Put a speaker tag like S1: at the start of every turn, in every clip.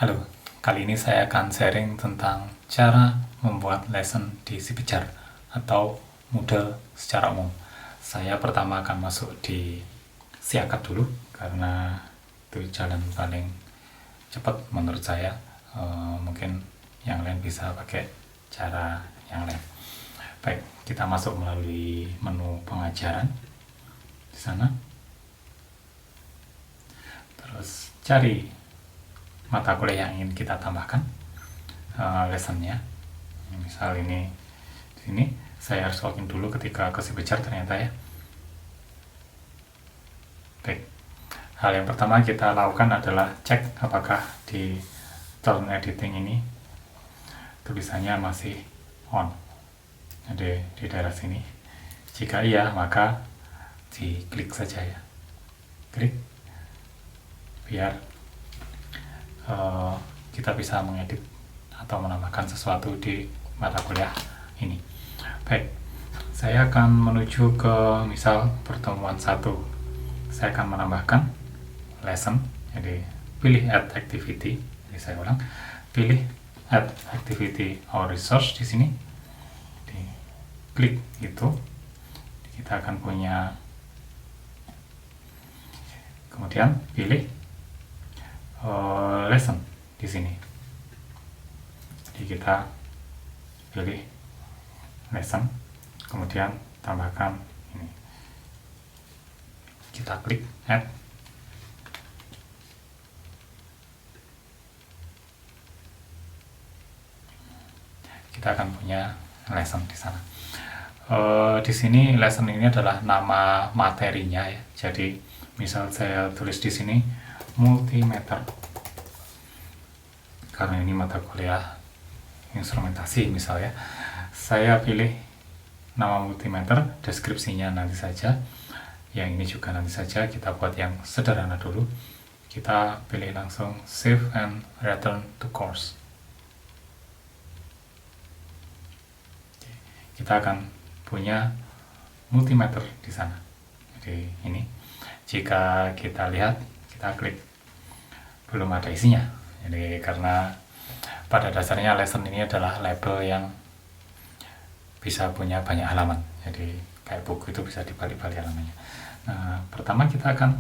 S1: Halo, kali ini saya akan sharing tentang cara membuat lesson di Sipijar atau Moodle secara umum. Saya pertama akan masuk di Siakat dulu karena itu jalan paling cepat menurut saya. Mungkin yang lain bisa pakai cara yang lain. Baik, kita masuk melalui menu pengajaran di sana. Terus cari mata kuliah yang ingin kita tambahkan lessonnya. Misal ini di sini saya harus login dulu ketika ke Sipijar ternyata ya. Baik, hal yang pertama kita lakukan adalah cek apakah di turn editing ini tulisannya masih on, ada di daerah sini. Jika iya, maka diklik saja ya, klik biar kita bisa mengedit atau menambahkan sesuatu di mata kuliah ini. Baik, saya akan menuju ke misal pertemuan 1. Saya akan menambahkan lesson, jadi pilih add activity. Jadi saya ulang, pilih add activity or resource di sini. Jadi, klik itu, kita akan punya. Kemudian pilih lesson di sini. Jadi kita pilih lesson, kemudian tambahkan ini. Kita klik add. Kita akan punya lesson di sana. Di sini lesson ini adalah nama materinya ya. Jadi misal saya tulis di sini multimeter, karena ini mata kuliah instrumentasi misalnya, saya pilih nama multimeter, deskripsinya nanti saja, yang ini juga nanti saja. Kita buat yang sederhana dulu. Kita pilih langsung save and return to course. Kita akan punya multimeter di sana. Jadi ini, jika kita lihat, kita klik, belum ada isinya. Jadi karena pada dasarnya lesson ini adalah label yang bisa punya banyak halaman. Jadi kayak buku itu bisa dibalik-balik halamannya. Nah, pertama kita akan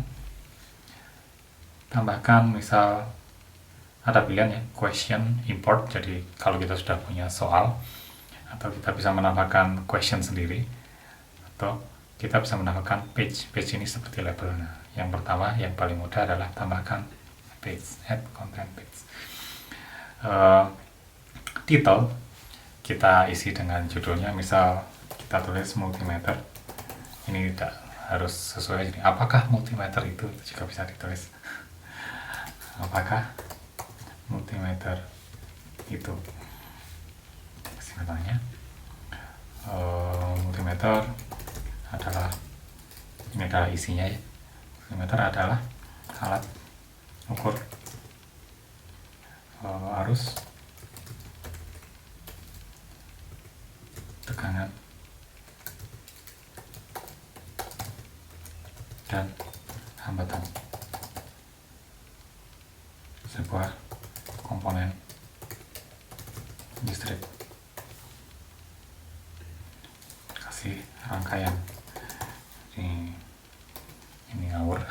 S1: tambahkan, misal ada pilihan ya, question, import. Jadi kalau kita sudah punya soal, atau kita bisa menambahkan question sendiri, atau kita bisa menambahkan page. Page ini seperti label. Nah, yang pertama, yang paling mudah adalah tambahkan page, add content page. Title kita isi dengan judulnya, misal kita tulis multimeter. Ini tidak harus sesuai. Jadi apakah multimeter itu juga bisa ditulis. Apakah multimeter itu? Singkatannya multimeter adalah, ini adalah isinya ya. Multimeter adalah alat ukur arus, tekanan, dan hambatan sebuah komponen listrik. Kasih rangkaian. Ini ngawur.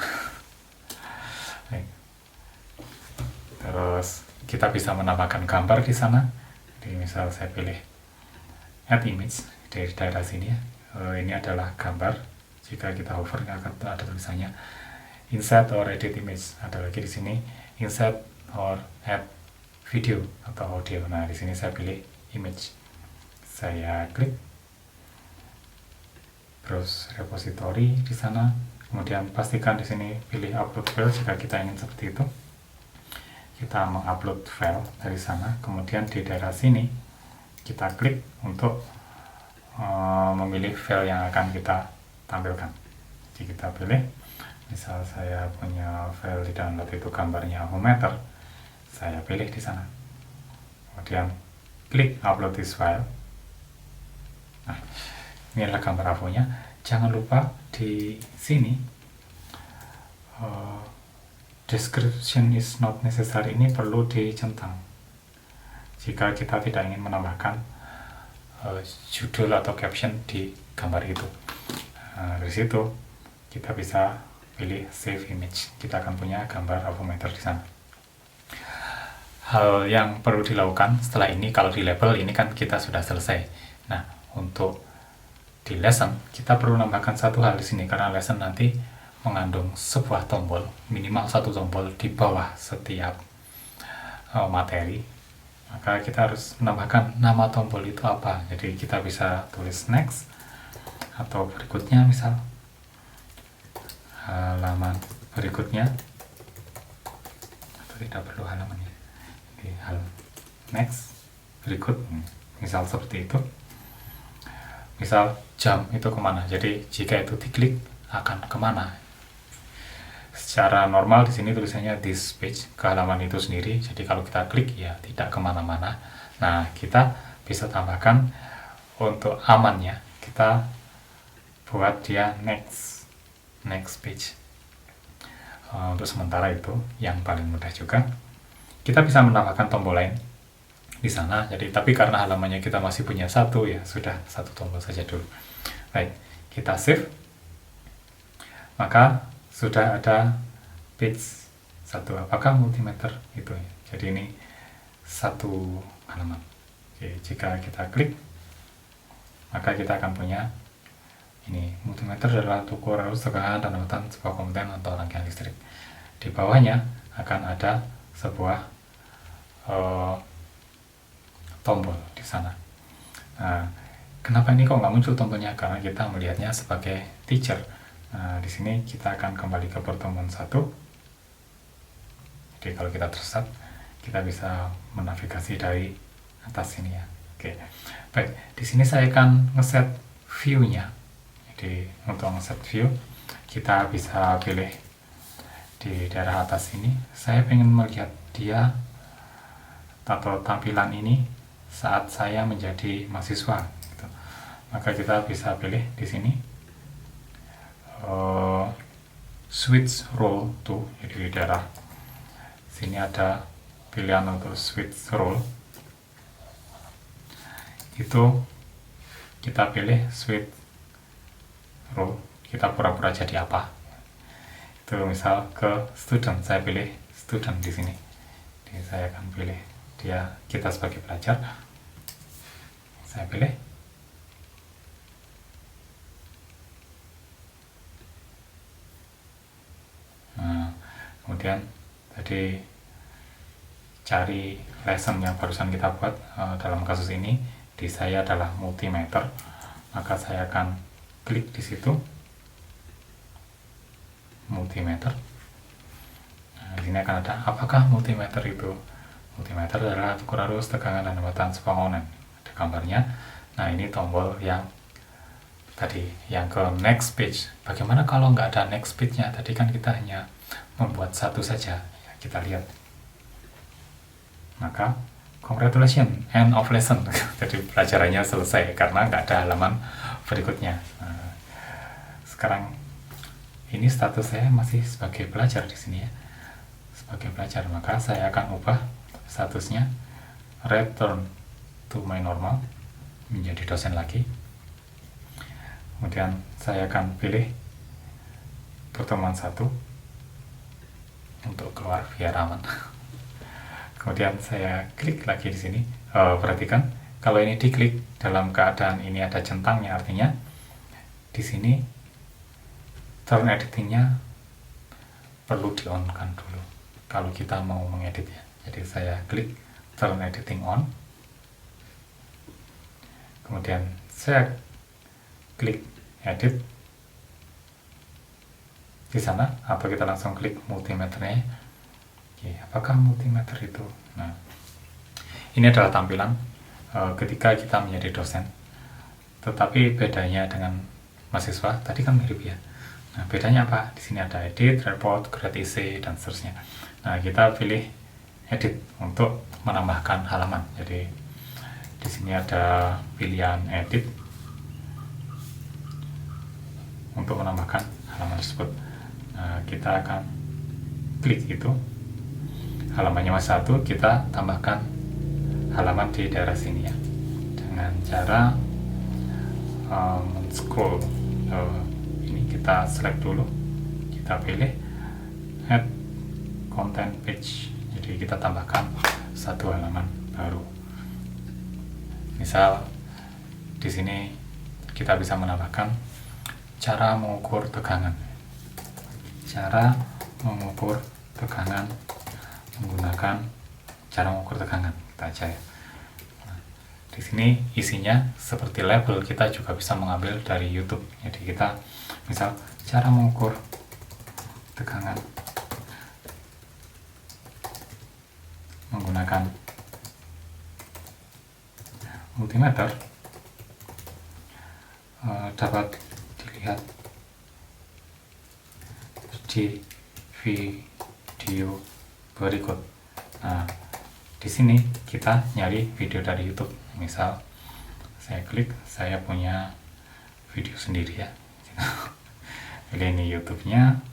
S1: Terus kita bisa menambahkan gambar di sana. Jadi misal saya pilih add image dari daerah sini ya. Ini adalah gambar. Jika kita hover akan ada tulisannya insert or edit image. Ada lagi di sini insert or add video atau audio. Nah, di sini saya pilih image. Saya klik, terus repository di sana. Kemudian pastikan di sini pilih upload file jika kita ingin seperti itu. Kita mengupload file dari sana. Kemudian di daerah sini kita klik untuk memilih file yang akan kita tampilkan. Jadi kita pilih, misal saya punya file di download itu gambarnya Hometer, saya pilih di sana. Kemudian klik upload this file. Nah, ini adalah gambar AVO-nya. Jangan lupa di sini description is not necessary ini perlu dicentang jika kita tidak ingin menambahkan judul atau caption di gambar itu. Dari situ kita bisa pilih save image, kita akan punya gambar avometer di sana. Hal yang perlu dilakukan setelah ini, kalau di label ini kan kita sudah selesai. Nah, untuk di lesson kita perlu menambahkan satu hal di sini, karena lesson nanti mengandung sebuah tombol, minimal satu tombol di bawah setiap materi. Maka kita harus menambahkan nama tombol itu apa. Jadi kita bisa tulis next atau berikutnya, misal halaman berikutnya, atau tidak perlu halamannya. Jadi next, berikut, misal seperti itu. Misal jam itu kemana, jadi jika itu diklik akan kemana. Secara normal di sini tulisannya this page, ke halaman itu sendiri. Jadi kalau kita klik ya tidak kemana-mana. Nah, kita bisa tambahkan untuk amannya, kita buat dia next page. Untuk sementara itu yang paling mudah juga. Kita bisa menambahkan tombol lain di sana. Jadi tapi karena halamannya kita masih punya satu, ya sudah satu tombol saja dulu. Baik, kita save. Maka sudah ada page 1. Apakah multimeter itu ya? Jadi ini satu halaman. Oke, jika kita klik, maka kita akan punya ini. Multimeter adalah ukur arus, tegangan, dan muatan sebuah komponen atau rangkaian listrik. Di bawahnya akan ada sebuah tombol di sana. Nah, kenapa ini kok nggak muncul tombolnya? Karena kita melihatnya sebagai teacher. Nah, di sini kita akan kembali ke pertemuan 1. Jadi kalau kita tersesat, kita bisa menavigasi dari atas sini ya. Oke, baik. Di sini saya akan ngeset view-nya. Jadi untuk ngeset view, kita bisa pilih di daerah atas ini. Saya ingin melihat dia atau tampilan ini saat saya menjadi mahasiswa. Gitu. Maka kita bisa pilih di sini switch role to. Jadi di daerah sini ada pilihan untuk switch role. Itu kita pilih switch role, kita pura-pura jadi apa. Itu misal ke student, saya pilih student di sini. Jadi saya akan pilih kita sebagai pelajar. Saya pilih. Nah, kemudian tadi cari lesson yang barusan kita buat. Dalam kasus ini di saya adalah multimeter, maka saya akan klik di situ multimeter. Nah, di sini akan ada apakah multimeter itu. Multimeter adalah ukur arus, tegangan, dan muatan sebuah komponen. Ada gambarnya. Nah, ini tombol yang tadi, yang ke next page. Bagaimana kalau nggak ada next page-nya? Tadi kan kita hanya membuat satu saja. Ya, kita lihat. Maka congratulations, end of lesson. Jadi pelajarannya selesai karena nggak ada halaman berikutnya. Nah, sekarang ini status saya masih sebagai pelajar di sini ya, sebagai pelajar. Maka saya akan ubah statusnya return to my normal menjadi dosen lagi. Kemudian saya akan pilih pertemuan 1 untuk keluar biar aman. Kemudian saya klik lagi di sini. Perhatikan kalau ini diklik dalam keadaan ini ada centangnya, artinya di sini turn editingnya perlu di on kan dulu kalau kita mau mengeditnya. Jadi saya klik turn editing on, kemudian saya klik edit di sana, atau kita langsung klik multimeternya. Oke, apakah multimeter itu? Nah, ini adalah tampilan ketika kita menjadi dosen. Tetapi bedanya dengan mahasiswa tadi kan mirip ya. Nah, bedanya apa? Di sini ada edit, report, create essay, dan seterusnya. Nah, kita pilih edit untuk menambahkan halaman. Jadi di sini ada pilihan edit untuk menambahkan halaman tersebut. Nah, kita akan klik itu halamannya masih 1, kita tambahkan halaman di daerah sini ya, dengan cara scroll. Ini kita select dulu, kita pilih add content page, jadi kita tambahkan satu halaman baru. Misal di sini kita bisa menambahkan cara mengukur tegangan, menggunakan cara mengukur tegangan, kita aja ya. Di sini isinya seperti label, kita juga bisa mengambil dari YouTube. Jadi kita misal cara mengukur tegangan menggunakan multimeter, dapat dilihat di video berikut. Nah, di sini kita nyari video dari YouTube. Misal saya klik, saya punya video sendiri ya. Pilih ini YouTube-nya.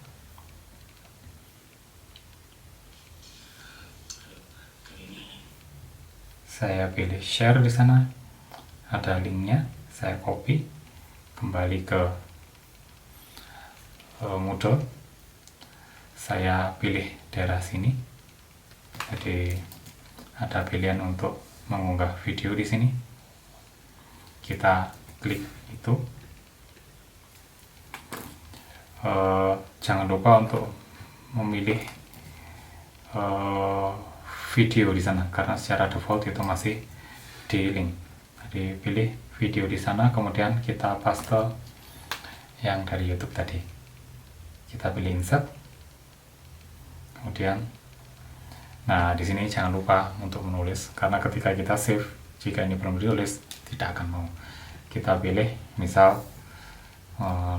S1: Saya pilih share di sana. Ada linknya, saya copy, kembali ke Moodle. Saya pilih daerah sini. Jadi ada pilihan untuk mengunggah video di sini. Kita klik itu. Jangan lupa untuk memilih video di sana, karena secara default itu masih di link. Jadi pilih video di sana, kemudian kita paste yang dari YouTube tadi. Kita pilih insert. Kemudian nah, di sini jangan lupa untuk menulis, karena ketika kita save, jika ini belum ditulis, tidak akan mau. Kita pilih, misal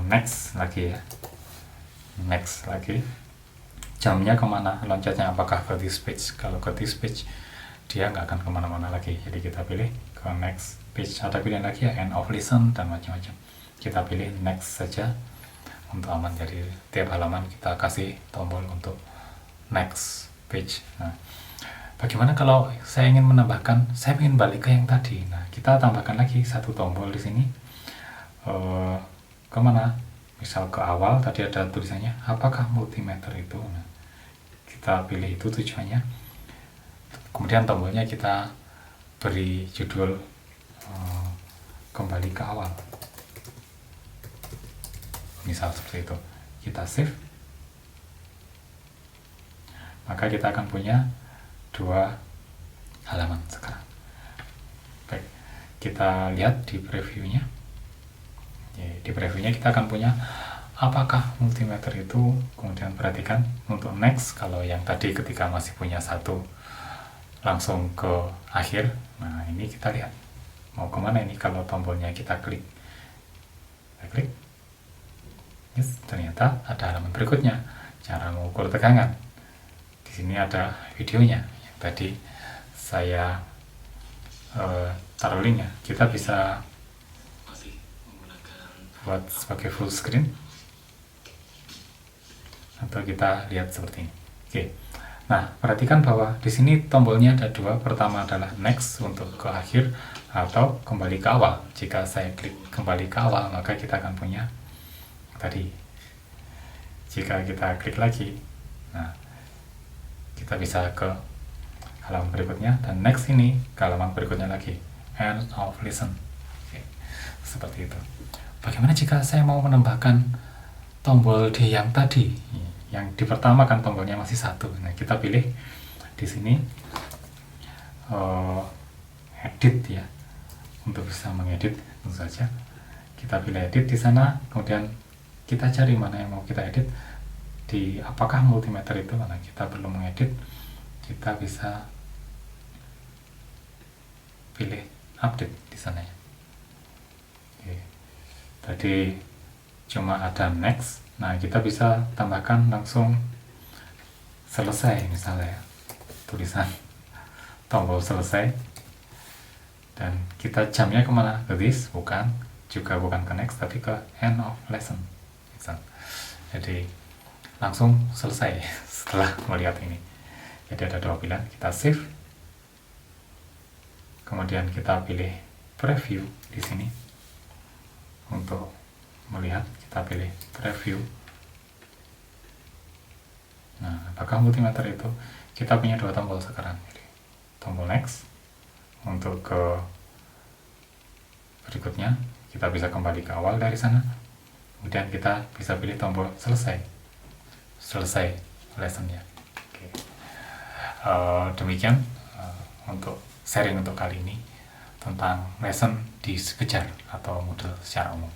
S1: next lagi ya, next lagi. Jamnya kemana? Loncatnya apakah ke this page? Kalau ke this page, dia nggak akan kemana-mana lagi. Jadi kita pilih ke next page. Ada pilihan lagi ya, end of listen dan macam-macam. Kita pilih next saja untuk aman. Jadi tiap halaman kita kasih tombol untuk next page. Nah, bagaimana kalau saya ingin menambahkan, saya ingin balik ke yang tadi? Nah, kita tambahkan lagi satu tombol di sini. Kemana? Misal ke awal, tadi ada tulisannya apakah multimeter itu. Nah, kita pilih itu tujuannya. Kemudian tombolnya kita beri judul kembali ke awal. Misal seperti itu. Kita save. Maka kita akan punya 2 halaman sekarang. Baik, kita lihat di previewnya. Di previewnya kita akan punya apakah multimeter itu. Kemudian perhatikan untuk next, kalau yang tadi ketika masih punya 1 langsung ke akhir. Nah, ini kita lihat mau kemana ini kalau tombolnya kita klik. Kita klik. Yes, ternyata ada halaman berikutnya, cara mengukur tegangan. Di sini ada videonya yang tadi saya taruh linknya. Kita bisa buat sebagai full screen atau kita lihat seperti ini. Oke. Nah, perhatikan bahwa di sini tombolnya ada 2. Pertama adalah next untuk ke akhir atau kembali ke awal. Jika saya klik kembali ke awal, maka kita akan punya tadi. Jika kita klik lagi, nah, kita bisa ke halaman berikutnya, dan next ini ke halaman berikutnya lagi, end of listen. Oke, seperti itu. Bagaimana jika saya mau menambahkan tombol di yang tadi? Yang di pertama kan tombolnya masih 1. Nah, kita pilih di sini edit ya, untuk bisa mengedit. Tentu saja kita pilih edit di sana, kemudian kita cari mana yang mau kita edit. Di apakah multimeter itu, karena kita perlu mengedit, kita bisa pilih update di sana ya. Oke. Tadi cuma ada next. Nah, kita bisa tambahkan langsung selesai misalnya ya. Tulisan tombol selesai. Dan kita jamnya kemana? Ke this? Bukan. Juga bukan ke next, tapi ke end of lesson. Misal. Jadi langsung selesai setelah melihat ini. Jadi ada dua pilihan, kita save, kemudian kita pilih preview di sini. Untuk melihat, kita pilih preview. Nah, apakah multimeter itu? Kita punya dua tombol sekarang. Jadi, tombol next. Untuk ke berikutnya, kita bisa kembali ke awal dari sana. Kemudian kita bisa pilih tombol selesai lessonnya. Oke. Demikian untuk sharing untuk kali ini tentang lesson di Sketcher atau Moodle secara umum.